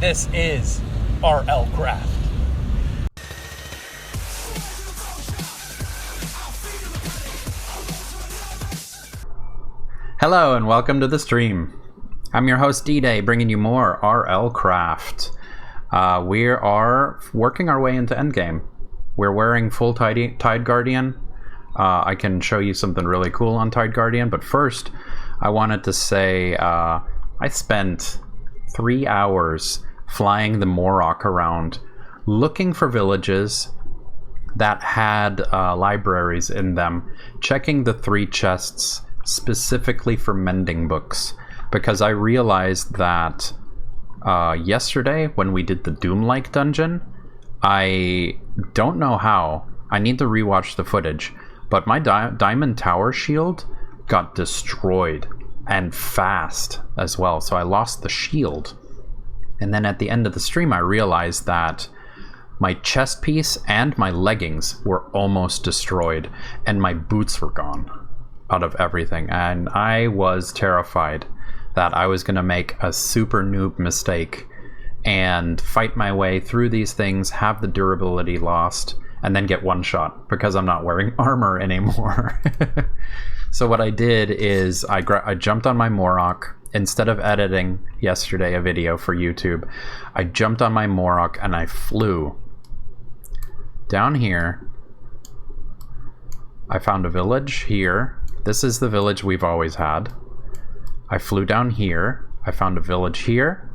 This is RLCraft. Hello and welcome to the stream. I'm your host D-Day, bringing you more RLCraft. We are working our way into endgame. We're wearing full Tide Guardian. I can show you something really cool on Tide Guardian, but first I wanted to say I spent 3 hours flying the Morok around looking for villages that had libraries in them, checking the 3 chests specifically for mending books, because I realized that yesterday when we did the Doom-like dungeon, I don't know how, I need to rewatch the footage, but my diamond tower shield got destroyed, and fast as well, so I lost the shield. And then at the end of the stream I realized that my chest piece and my leggings were almost destroyed, and my boots were gone out of everything, and I was terrified that I was going to make a super noob mistake and fight my way through these things, have the durability lost, and then get one shot because I'm not wearing armor anymore. So what I did is I jumped on my Morok. Instead of editing yesterday a video for YouTube, I jumped on my Morok and I flew down here. I found a village here. This is the village we've always had. I flew down here. I found a village here.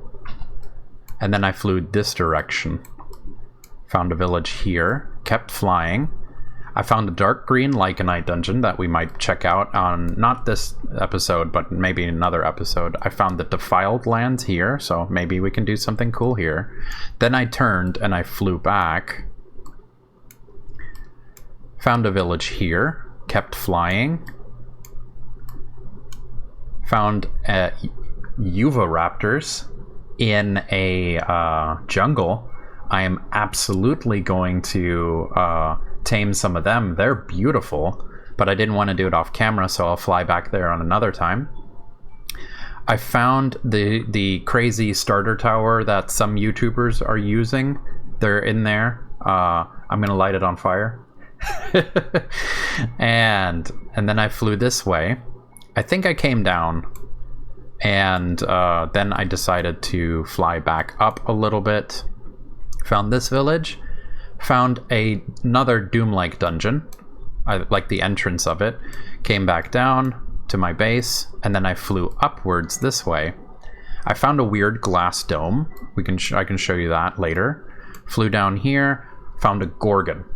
And then I flew this direction. Found a village here. Kept flying. I found a dark green Lycanite dungeon that we might check out on, not this episode, but maybe another episode. I found the defiled lands here, so maybe we can do something cool here. Then I turned and I flew back. Found a village here. Kept flying. Found Uvaraptors in a jungle. I am absolutely going to tame some of them. They're beautiful, but I didn't want to do it off camera, so I'll fly back there on another time. I found the crazy starter tower that some YouTubers are using. They're in there. I'm gonna light it on fire. and then I flew this way. I think I came down, and then I decided to fly back up a little bit. Found this village. Found another Doom-like dungeon. I like the entrance of it. Came back down to my base, and then I flew upwards this way. I found a weird glass dome. I can show you that later. Flew down here. Found a Gorgon.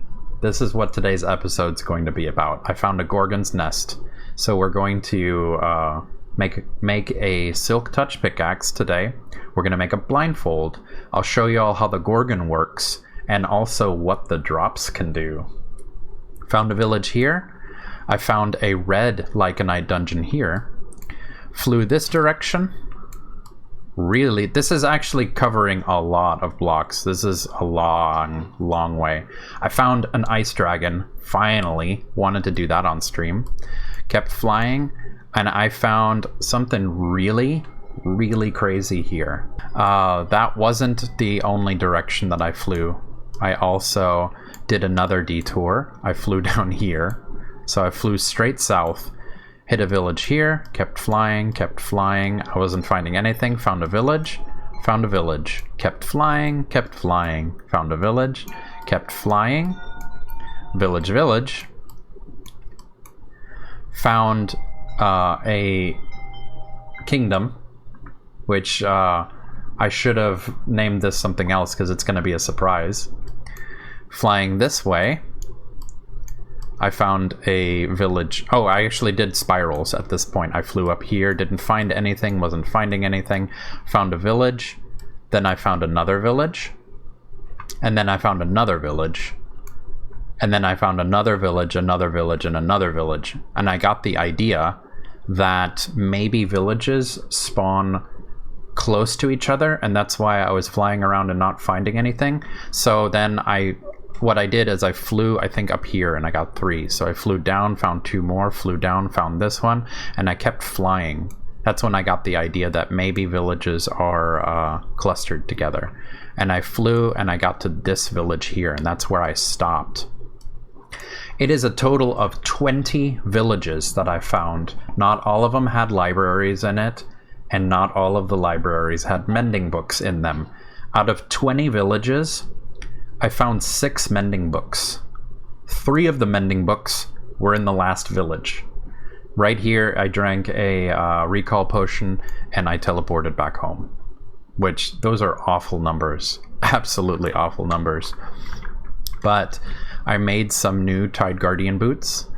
This is what today's episode's going to be about. I found a Gorgon's nest. So we're going to make a silk touch pickaxe today. We're going to make a blindfold. I'll show you all how the Gorgon works and also what the drops can do. Found a village here. I found a red Lycanite dungeon here. Flew this direction. Really, this is actually covering a lot of blocks. This is a long way. I found an ice dragon, finally. Wanted to do that on stream. Kept flying, and I found something really crazy here. That wasn't the only direction that I flew. I also did another detour. I flew down here. So I flew straight south, hit a village here, kept flying. I wasn't finding anything. Found a village, kept flying, found a village, kept flying, village. Found a kingdom, which I should have named this something else because it's going to be a surprise. Flying this way, I found a village. Oh, I actually did spirals at this point. I flew up here, didn't find anything, wasn't finding anything. Found a village, then I found another village, and then I found another village. And then I found another village, and another village. And I got the idea that maybe villages spawn close to each other, and that's why I was flying around and not finding anything. So then what I did is I flew, I think, up here, and I got 3. So I flew down, found 2 more, flew down, found this one, and I kept flying That's when I got the idea that maybe villages are clustered together. And I flew and I got to this village here, and that's where I stopped. It is a total of 20 villages that I found. Not all of them had libraries in it, and not all of the libraries had mending books in them. Out of 20 villages, I found 6 mending books. 3 of the mending books were in the last village. Right here, I drank a recall potion and I teleported back home. Which, those are awful numbers. Absolutely awful numbers. But I made some new Tide Guardian boots.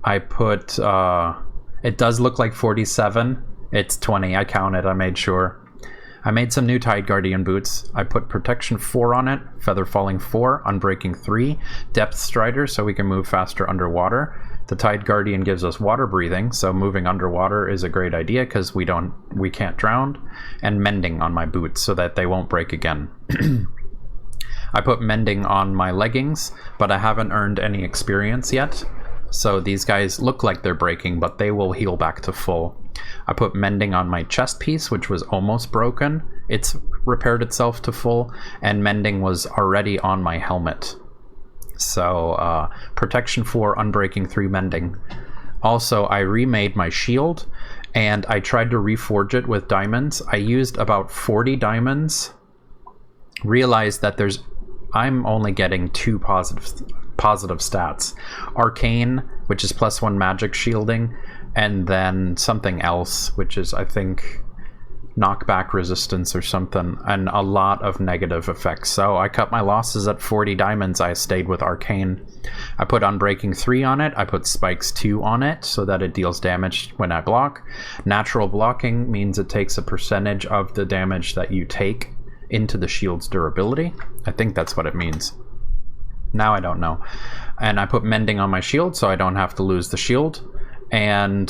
I put, it does look like 47. It's 20, I counted, I made sure. I made some new Tide Guardian boots. I put Protection 4 on it, Feather Falling 4, Unbreaking 3, Depth Strider so we can move faster underwater. The Tide Guardian gives us water breathing, so moving underwater is a great idea because we can't drown. And Mending on my boots so that they won't break again. I put Mending on my leggings, but I haven't earned any experience yet. So these guys look like they're breaking, but they will heal back to full. I put Mending on my chest piece, which was almost broken. It's repaired itself to full, and Mending was already on my helmet. So, Protection 4, Unbreaking 3, Mending. Also, I remade my shield, and I tried to reforge it with diamonds. I used about 40 diamonds. Realized that I'm only getting 2 positive stats. Arcane, which is +1 magic shielding, and then something else, which is, I think, knockback resistance or something, and a lot of negative effects. So I cut my losses at 40 diamonds. I stayed with Arcane. I put Unbreaking 3 on it. I put Spikes 2 on it so that it deals damage when I block. Natural blocking means it takes a percentage of the damage that you take into the shield's durability. I think that's what it means. Now I don't know. And I put Mending on my shield so I don't have to lose the shield. And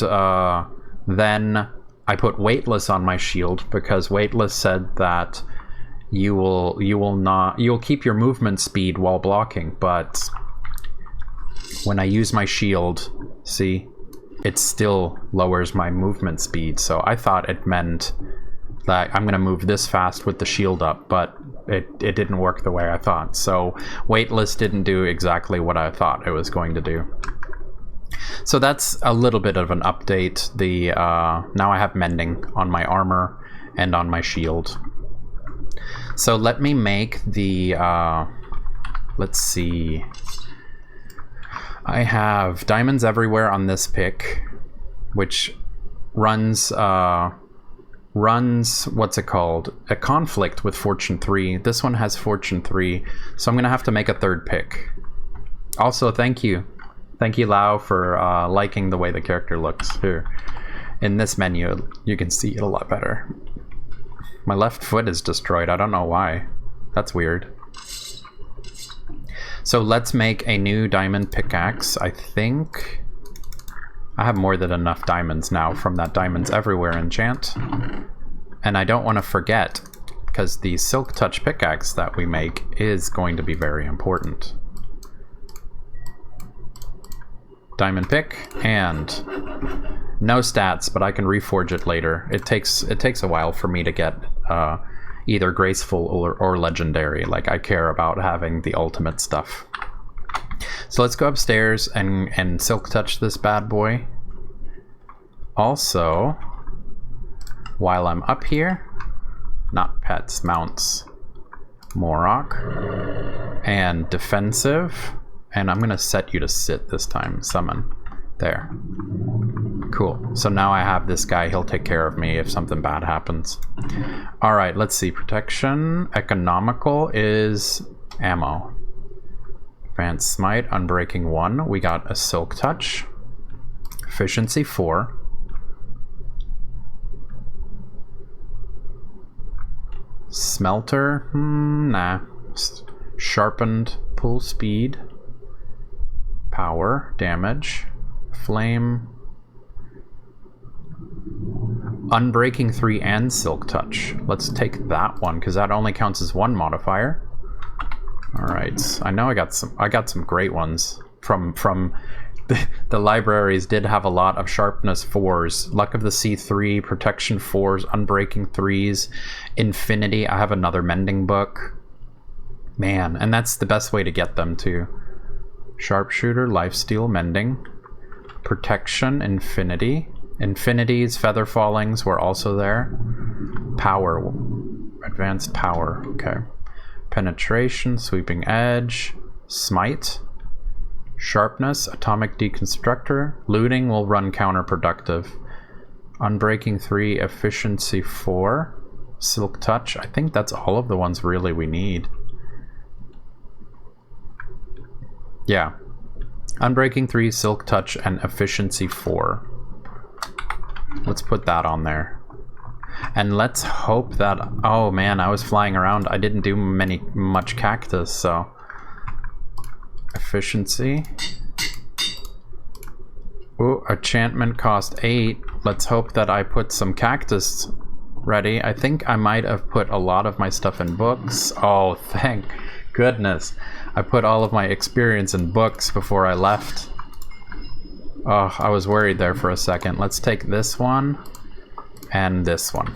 then I put Weightless on my shield because Weightless said that you'll keep your movement speed while blocking, but when I use my shield, see, it still lowers my movement speed. So I thought it meant that I'm gonna move this fast with the shield up, but it didn't work the way I thought. So Weightless didn't do exactly what I thought it was going to do. So that's a little bit of an update. Now I have Mending on my armor and on my shield. So let me make the, let's see. I have diamonds everywhere on this pick, which runs, what's it called? A conflict with Fortune 3. This one has Fortune 3, so I'm gonna have to make a third pick. Also, thank you. Thank you, Lau, for liking the way the character looks here. In this menu, you can see it a lot better. My left foot is destroyed. I don't know why. That's weird. So let's make a new diamond pickaxe. I think I have more than enough diamonds now from that Diamonds Everywhere enchant. And I don't want to forget, because the Silk Touch pickaxe that we make is going to be very important. Diamond pick, and no stats, but I can reforge it later. It takes a while for me to get either graceful or legendary. Like, I care about having the ultimate stuff. So let's go upstairs and silk touch this bad boy. Also, while I'm up here, not pets, mounts, Morok, and defensive. And I'm gonna set you to sit this time. Summon. There. Cool. So now I have this guy. He'll take care of me if something bad happens. Alright, let's see. Protection. Economical is ammo. Advanced Smite. Unbreaking 1. We got a Silk Touch. Efficiency 4. Smelter. Nah. Sharpened. Pull speed. Power, damage, flame, Unbreaking 3 and Silk Touch. Let's take that one because that only counts as 1 modifier. All right, I know I got some great ones from The libraries did have a lot of sharpness 4s. Luck of the Sea 3, protection 4s, unbreaking 3s, infinity. I have another mending book. Man, and that's the best way to get them too. Sharpshooter, lifesteal, mending, protection, infinity. Infinities, feather fallings were also there. Power, advanced power, okay. Penetration, sweeping edge, smite, sharpness, atomic deconstructor. Looting will run counterproductive. Unbreaking 3, efficiency 4, silk touch. I think that's all of the ones really we need. Yeah. Unbreaking 3, silk touch, and efficiency 4. Let's put that on there. And let's hope that... Oh man, I was flying around. I didn't do much cactus, so... Efficiency. Ooh, enchantment cost 8. Let's hope that I put some cactus ready. I think I might have put a lot of my stuff in books. Oh, thank goodness. I put all of my experience in books before I left. Oh, I was worried there for a second. Let's take this one and this one.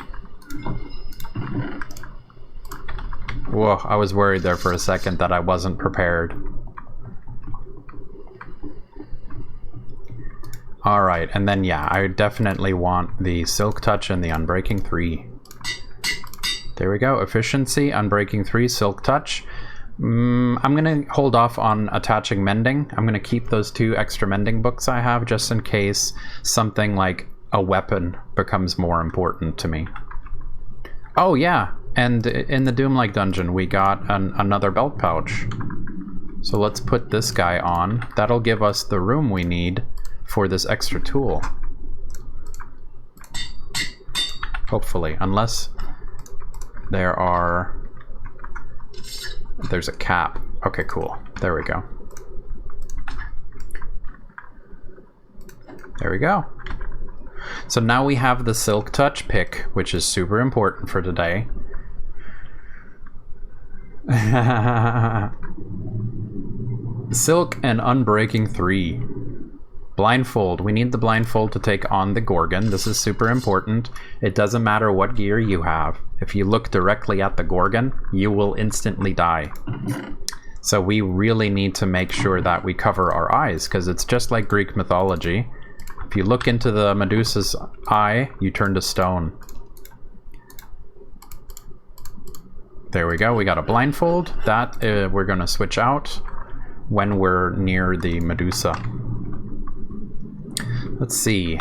Whoa, I was worried there for a second that I wasn't prepared. Alright, and then yeah, I definitely want the Silk Touch and the Unbreaking 3. There we go, Efficiency, Unbreaking 3, Silk Touch. I'm gonna hold off on attaching Mending. I'm gonna keep those 2 extra Mending books I have just in case something like a weapon becomes more important to me. Oh yeah, and in the Doom-like dungeon we got another belt pouch. So let's put this guy on. That'll give us the room we need for this extra tool. Hopefully, unless there's a cap. Okay, cool. There we go. There we go. So now we have the Silk Touch pick, which is super important for today. Silk and Unbreaking 3. Blindfold. We need the blindfold to take on the Gorgon. This is super important. It doesn't matter what gear you have. If you look directly at the Gorgon, you will instantly die. So we really need to make sure that we cover our eyes, because it's just like Greek mythology. If you look into the Medusa's eye, you turn to stone. There we go. We got a blindfold. That we're going to switch out when we're near the Medusa. Let's see.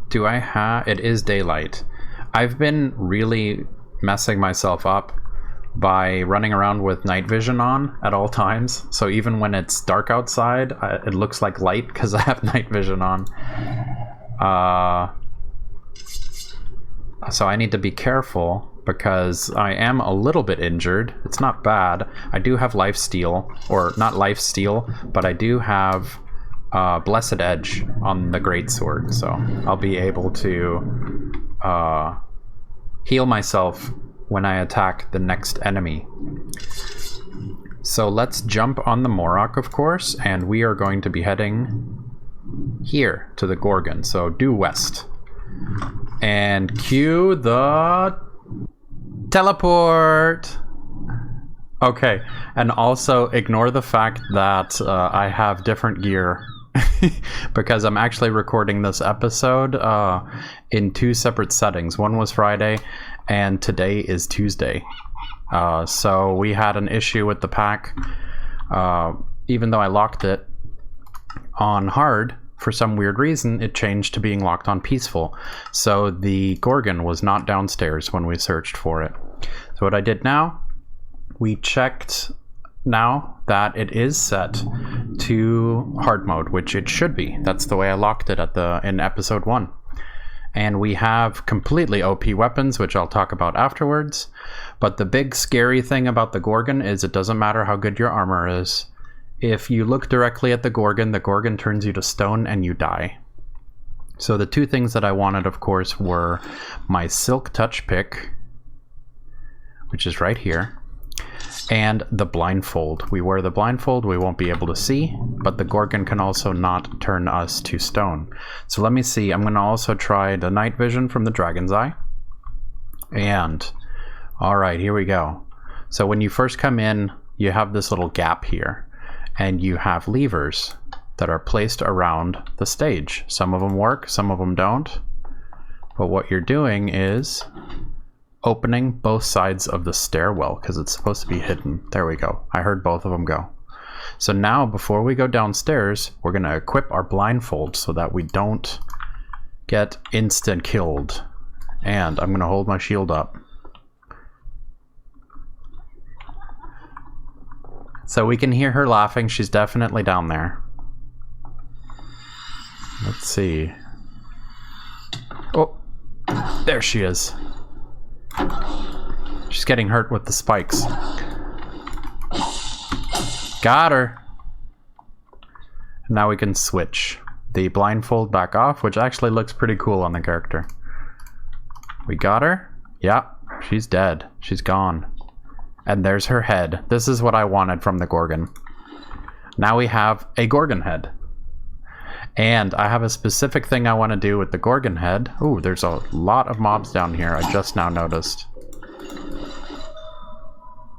Do I have... It is daylight. I've been really messing myself up by running around with night vision on at all times. So even when it's dark outside, it looks like light because I have night vision on. So I need to be careful because I am a little bit injured. It's not bad. I do have lifesteal, or not lifesteal, but I do have... Blessed Edge on the Greatsword, so I'll be able to heal myself when I attack the next enemy. So let's jump on the Morok, of course, and we are going to be heading here to the Gorgon, so due west. And cue the teleport! Okay, and also ignore the fact that I have different gear because I'm actually recording this episode in 2 separate settings. One was Friday and today is Tuesday. So we had an issue with the pack. Even though I locked it on hard, for some weird reason, it changed to being locked on peaceful. So the Gorgon was not downstairs when we searched for it. So what I did now, we checked now that it is set to hard mode, which it should be. That's the way I locked it in episode 1. And we have completely OP weapons, which I'll talk about afterwards. But the big scary thing about the Gorgon is it doesn't matter how good your armor is. If you look directly at the Gorgon turns you to stone and you die. So the 2 things that I wanted, of course, were my Silk Touch pick, which is right here. and the blindfold. We wear the blindfold, we won't be able to see, but the Gorgon can also not turn us to stone. So let me see, I'm going to also try the night vision from the Dragon's Eye. And, alright, here we go. So when you first come in, you have this little gap here, and you have levers that are placed around the stage. Some of them work, some of them don't. But what you're doing is opening both sides of the stairwell because it's supposed to be hidden. There we go. I heard both of them go. So now before we go downstairs, we're going to equip our blindfold so that we don't get instant killed. And I'm going to hold my shield up. So we can hear her laughing. She's definitely down there. Let's see. Oh, there she is. She's getting hurt with the spikes. Got her. Now we can switch the blindfold back off, which actually looks pretty cool on the character. We got her. Yeah, she's dead. She's gone. And there's her head. This is what I wanted from the Gorgon. Now we have a Gorgon head. And I have a specific thing I want to do with the Gorgon head. Ooh, there's a lot of mobs down here. I just now noticed.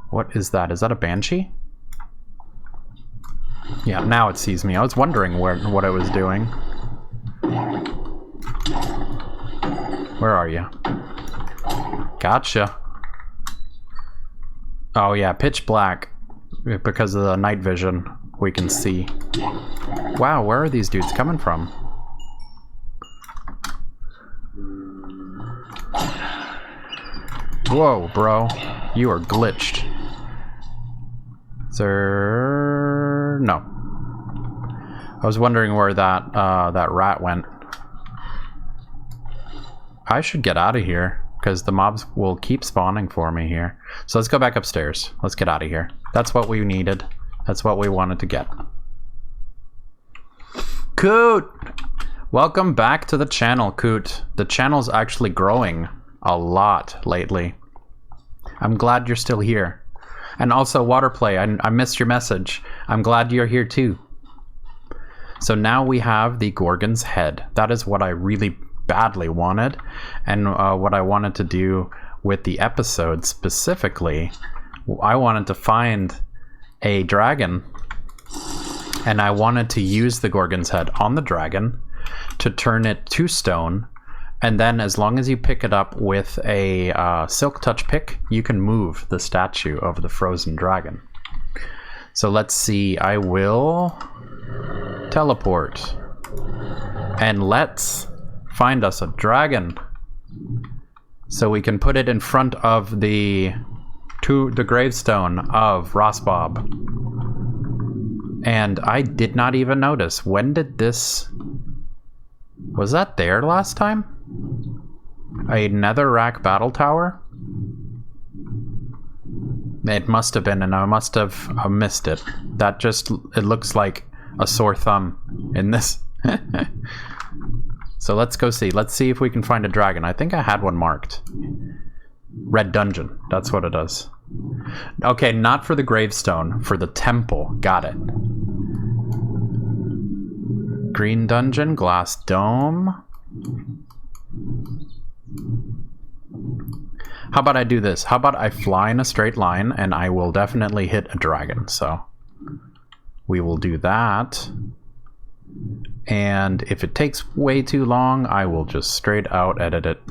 What is that? Is that a banshee? Yeah, now it sees me. I was wondering what it was doing. Where are you? Gotcha. Oh yeah, pitch black. Because of the night vision, we can see. Wow, where are these dudes coming from? Whoa, bro. You are glitched. Sir... No. I was wondering where that rat went. I should get out of here, because the mobs will keep spawning for me here. So let's go back upstairs. Let's get out of here. That's what we needed. That's what we wanted to get. Coot! Welcome back to the channel, Coot. The channel's actually growing a lot lately. I'm glad you're still here. And also, Waterplay, I missed your message. I'm glad you're here too. So now we have the Gorgon's head. That is what I really badly wanted. And what I wanted to do with the episode specifically, I wanted to find a dragon. And I wanted to use the Gorgon's head on the dragon to turn it to stone. And then as long as you pick it up with a silk touch pick, you can move the statue of the frozen dragon. So let's see, I will teleport. And let's find us a dragon. So we can put it in front of the gravestone of Rosbob. And I did not even notice. When did this... Was that there last time? A netherrack battle tower? It must have been, and I must have missed it. That just... It looks like a sore thumb in this. So let's go see. Let's see if we can find a dragon. I think I had one marked. Red dungeon. That's what it is. Okay, not for the gravestone. For the temple. Got it. Green dungeon. Glass dome. How about I do this? How about I fly in a straight line and I will definitely hit a dragon. So we will do that. And if it takes way too long, I will just straight out edit it.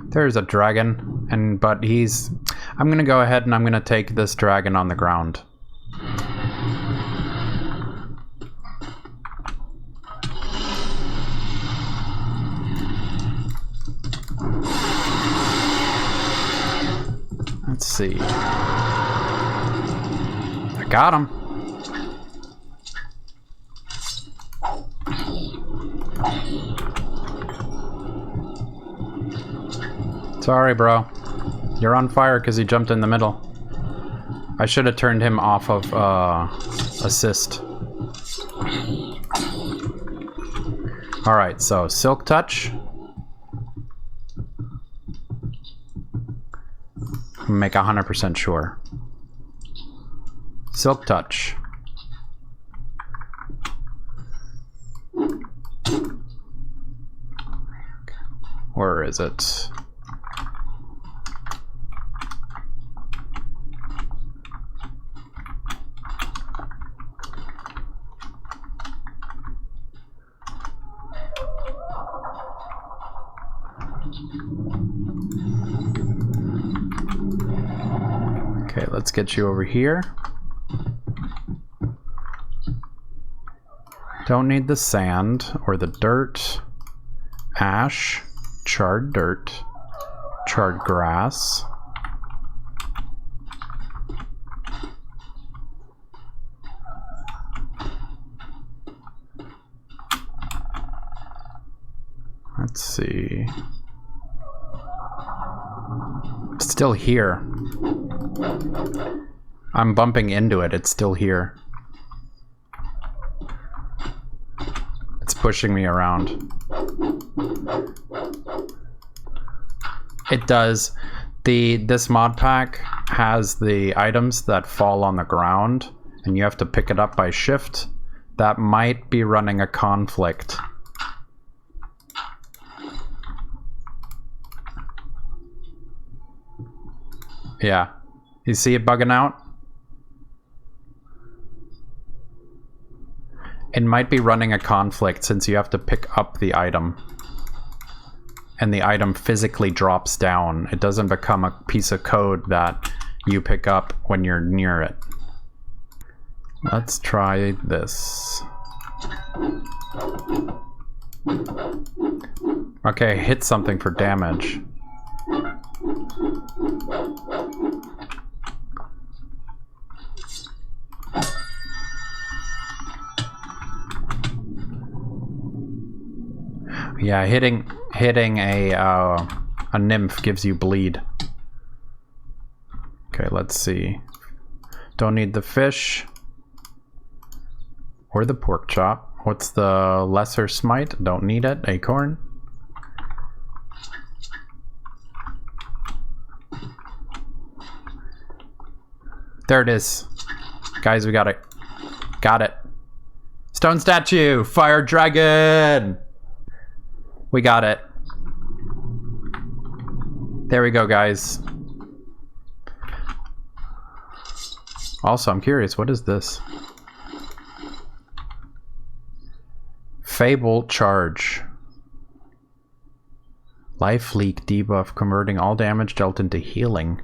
There's a dragon, but he's... I'm gonna go ahead and I'm gonna take this dragon on the ground. Let's see. I got him. Sorry, bro. You're on fire because he jumped in the middle. I should have turned him off of assist. Alright, so Silk Touch. Make 100% sure. Silk touch. Where is it? Okay, let's get you over here. Don't need the sand or the dirt. Ash, charred dirt, charred grass. Let's see. Still here. I'm bumping into it. It's still here. It's pushing me around. It does. This mod pack has the items that fall on the ground, and you have to pick it up by shift. That might be running a conflict. Yeah. You see it bugging out? It might be running a conflict since you have to pick up the item. And the item physically drops down. It doesn't become a piece of code that you pick up when you're near it. Let's try this. Okay, hit something for damage. Yeah, hitting a nymph gives you bleed. Okay, let's see. Don't need the fish or the pork chop. What's the lesser smite? Don't need it. Acorn. There it is. Guys, we got it. Got it. Stone statue! Fire dragon! We got it. There we go, guys. Also, I'm curious, what is this? Fable charge. Life leak debuff, converting all damage dealt into healing.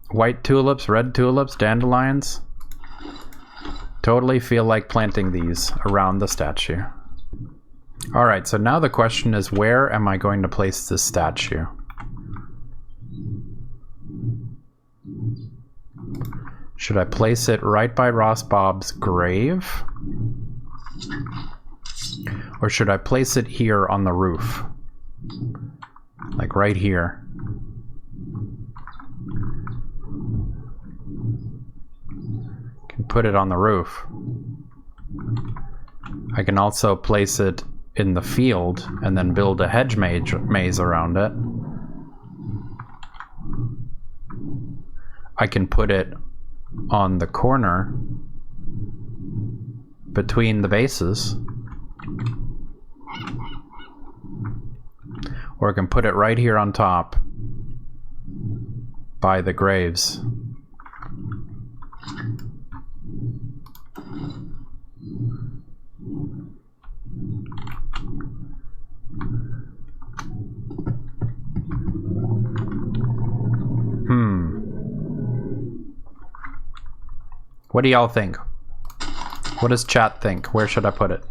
White tulips, red tulips, dandelions. Totally feel like planting these around the statue. Alright, so now the question is, where am I going to place this statue? Should I place it right by Ross Bob's grave? Or should I place it here on the roof? Like right here. Can put it on the roof. I can also place it in the field and then build a hedge maze around it. I can put it on the corner between the bases. Or I can put it right here on top by the graves. What do y'all think? What does chat think? Where should I put it?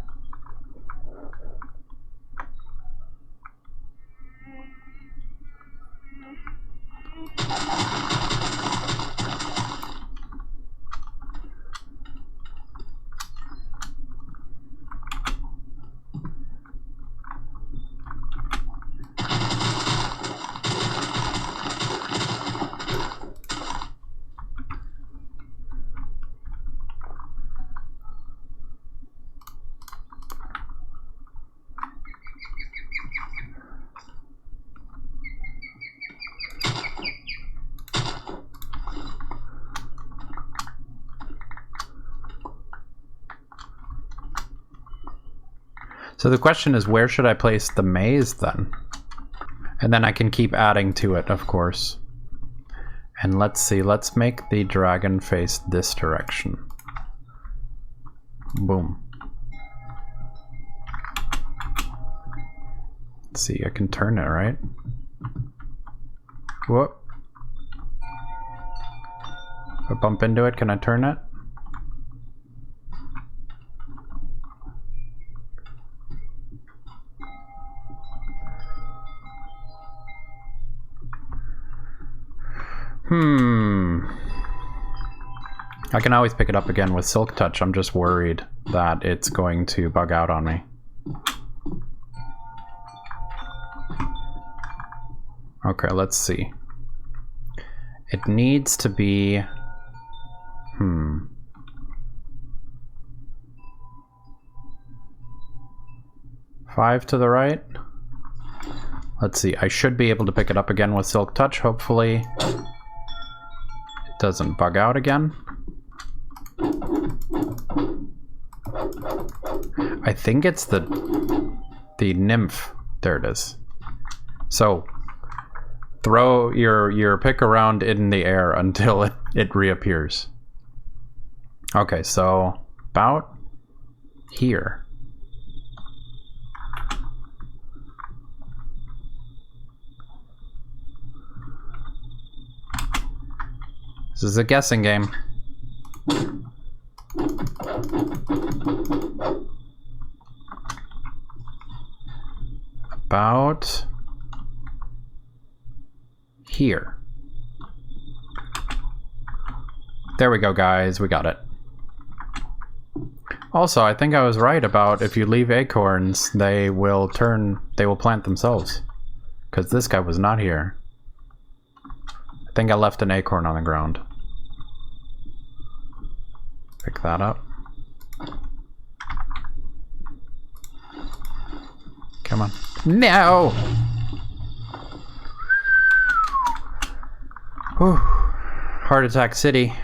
So the question is, where should I place the maze then? And then I can keep adding to it, of course. And let's see, let's make the dragon face this direction. Boom. Let's see, I can turn it, right? Whoop. If I bump into it, can I turn it? I can always pick it up again with Silk Touch. I'm just worried that it's going to bug out on me. Okay, let's see. It needs to be... 5 to the right. Let's see, I should be able to pick it up again with Silk Touch, hopefully. It doesn't bug out again. I think it's the nymph. There it is. So throw your pick around in the air until it reappears. Okay, so about here. This is a guessing game. About here. There we go, guys. We got it. Also, I think I was right about if you leave acorns, they will plant themselves. Because this guy was not here. I think I left an acorn on the ground. Pick that up. Come on. No! Whew. Heart Attack City.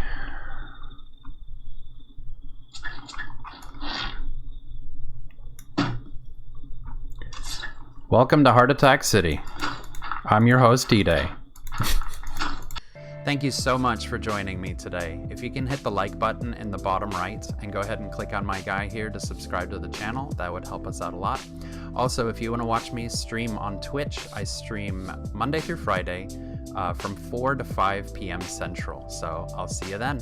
Welcome to Heart Attack City. I'm your host, D-Day. Thank you so much for joining me today. If you can hit the like button in the bottom right and go ahead and click on my guy here to subscribe to the channel, that would help us out a lot. Also, if you want to watch me stream on Twitch, I stream Monday through Friday from 4 to 5 p.m. Central. So I'll see you then.